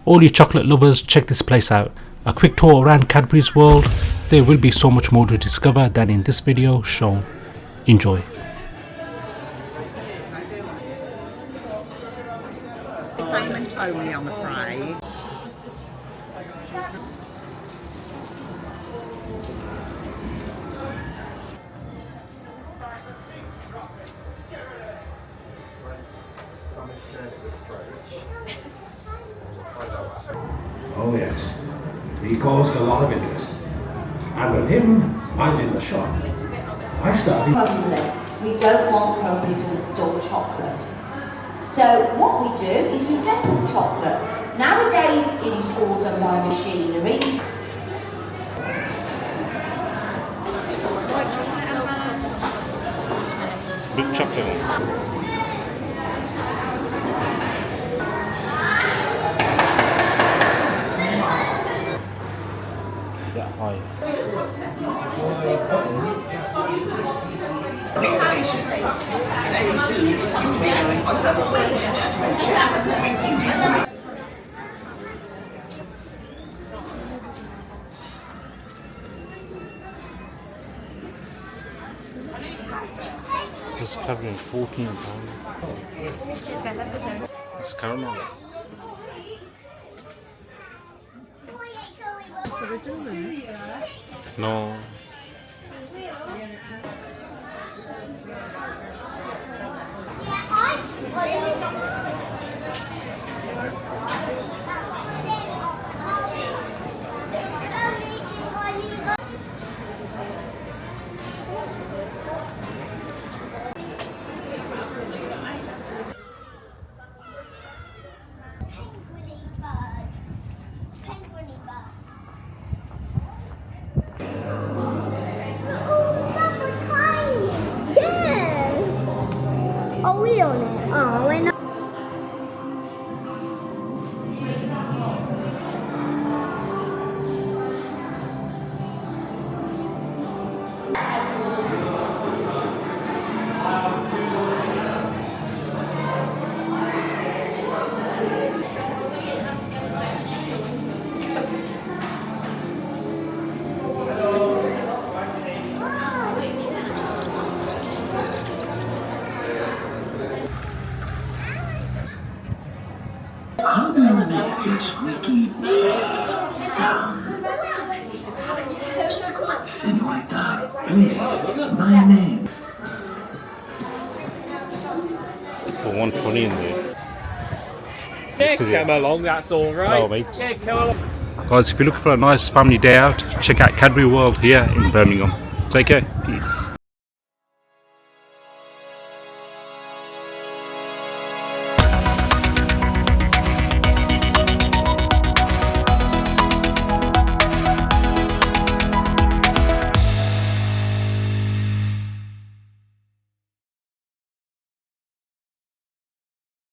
All you chocolate lovers, check this place out. A quick tour around Cadbury's World. There will be so much more to discover than in this video shown. Enjoy. Payment only, I'm afraid. Oh yes, he caused a lot of interest. And with him, I'm in the shop. I started... Crumbly. We don't want crumbly dull chocolate. So what we do is we take the chocolate. Nowadays it is all done by machinery. Big chocolate. That high. This is covering £14. It's caramel. No. Are we on it? Oh, we're not. How do you make a squeaky sound? Sing like that, please. My name. For 120 in there. Yeah, come along, that's alright. Hello, mate. Yeah, come along. Guys, if you're looking for a nice family day out, check out Cadbury World here in Birmingham. Take care. Peace.